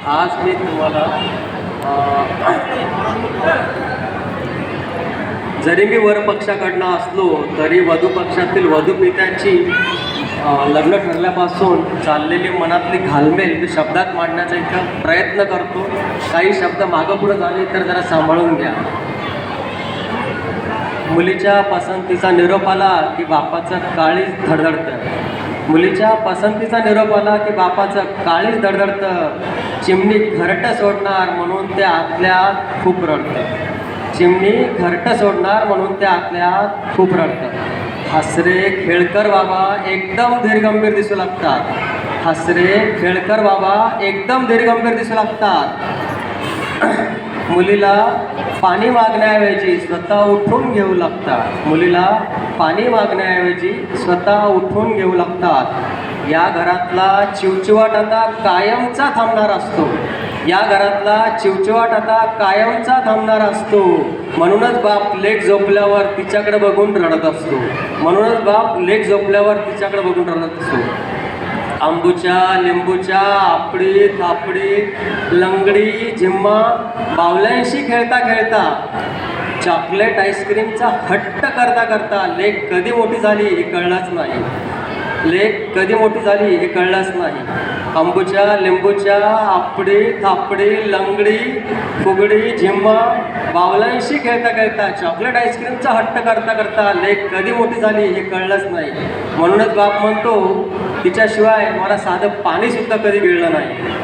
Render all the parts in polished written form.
आज मी तुम्हाला जरी मी वर पक्षाकडनं असलो तरी वधू पक्षातील वधू पित्याची लग्न ठरल्यापासून चाललेली मनातली घालमेल मी शब्दात मांडण्याचा इतका प्रयत्न करतो. काही शब्द मागं पुढं झाले तर जरा सांभाळून घ्या. मुलीच्या पसंतीचा निरोप आला की बापाचं काळीज धडधडतं. मुलीच्या पसंतीचा निरोप आला की बापाचं काळीज धडधडतं. चिमणी घरटं सोडणार म्हणून ते आतल्या आत खूप रडतं. चिमणी घरटं सोडणार म्हणून ते आतल्या आत खूप रडतं. हसरे खेळकर बाबा एकदम धीरगंभीर दिसू लागतात. हसरे खेळकर बाबा एकदम धीरगंभीर दिसू लागतात. मुलीला पाणी मागण्याऐवजी स्वतः उठून घेऊ लागतात. मुलीला पाणी मागण्याऐवजी स्वतः उठून घेऊ लागतात. या घरातला चिवचिवाट आता कायमचा थांबणार असतो. या घरातला चिवचिवाट आता कायमचा थांबणार असतो. म्हणूनच बाप लेक झोपल्यावर तिच्याकडे बघून रडत असतो. म्हणूनच बाप लेक झोपल्यावर तिच्याकडे बघून रडत असतो. आंबूच्या लिंबूच्या आपडी थापडी लंगडी झिम्मा बावल्यांशी खेळता खेळता चॉकलेट आईस्क्रीमचा हट्ट करता करता लेक कधी मोठी झाली हे कळलंच नाही. लेक कधी मोठी झाली हे कळलंच नाही. आंबूच्या लिंबूच्या आपडी थापडी लंगडी फुगडी झिम्मा बावलांशी खेळता खेळता चॉकलेट आईस्क्रीमचा हट्ट करता करता लेक कधी मोठी झाली हे कळलंच नाही. म्हणूनच बाप म्हणतो तिच्याशिवाय मला साधं पाणीसुद्धा कधी गिळलं नाही.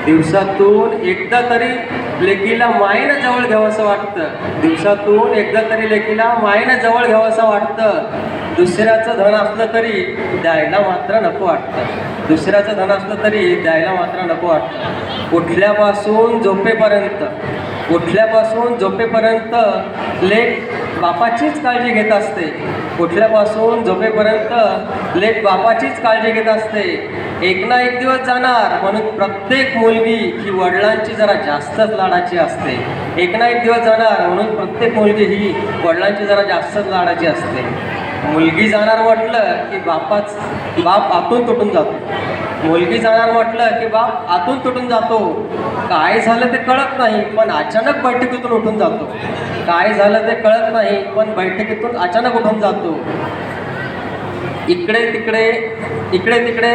दिवसातून एकदा तरी लेकीला मायेनं जवळ घ्यावंसं वाटतं. दिवसातून एकदा तरी लेकीला मायेनं जवळ घ्यावंसं वाटतं. दुसऱ्याचं धन असलं तरी द्यायला मात्र नको वाटतं. दुसऱ्याचं धन असलं तरी द्यायला मात्र नको वाटतं. उठल्यापासून झोपेपर्यंत लेक बापाचीच काळजी घेत असते. उठल्यापासून झोपेपर्यंत लेक बापाचीच काळजी घेत असते. एक ना एक दिवस जाणार म्हणून प्रत्येक मुलगी ही वडिलांची जरा जास्तच लाडाची असते. एक ना एक दिवस जाणार म्हणून प्रत्येक मुलगी ही वडिलांची जरा जास्तच लाडाची असते. मुलगी जाणार म्हटलं की बाप आतून तुटून जातो. मुलगी जाणार म्हटलं की बाप आतून तुटून जातो. काय झालं ते कळत नाही पण अचानक बैठकीतून उठून जातो. काय झालं ते कळत नाही पण बैठकीतून अचानक उठून जातो. इकडे तिकडे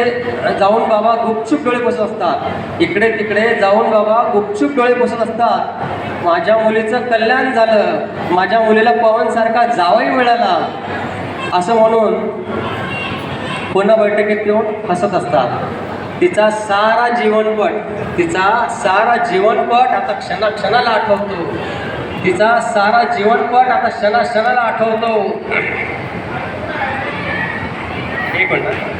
जाऊन बाबा गुपचूप डोळे पुसत असतात. इकडे तिकडे जाऊन बाबा गुपचूप डोळे पुसत असतात. माझ्या मुलीचं कल्याण झालं. माझ्या मुलीला पवनसारखा जावई मिळाला असं म्हणून पुन्हा बैठकीत येऊन हसत असतात. तिचा सारा जीवनपट आता क्षणाक्षणाला आठवतो. तिचा सारा जीवनपट आता क्षणाक्षणाला आठवतो. एक मिनिट.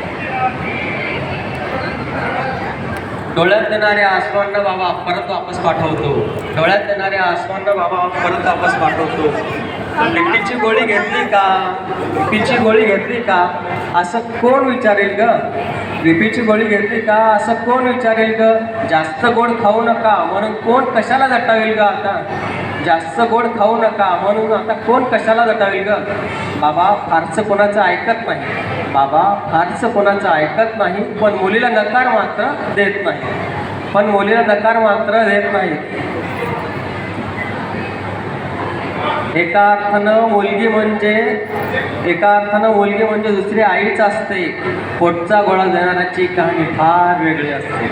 डोळ्यात येणाऱ्या आसमांना बाबा परत वापस पाठवतो. डोळ्यात येणाऱ्या आसमांना बाबा परत वापस पाठवतो. बीपीची गोळी घेतली का? बीपीची गोळी घेतली का असं कोण विचारेल ग? बीपीची गोळी घेतली का असं कोण विचारेल ग? जास्त गोड खाऊ नका म्हणून कोण कशाला दटावेल ग? आता जास्त गोड खाऊ नका म्हणून आता कोण कशाला दटावेल ग? बाबा फारसं कोणाचं ऐकत नाही. बाबा फारसं कोणाचं ऐकत नाही पण मुलीला नकार मात्र देत नाही. एका अर्थानं मुलगी म्हणजे दुसरी आईच असते. पोटचा गोळा देणाऱ्याची कहाणी फार वेगळी असते.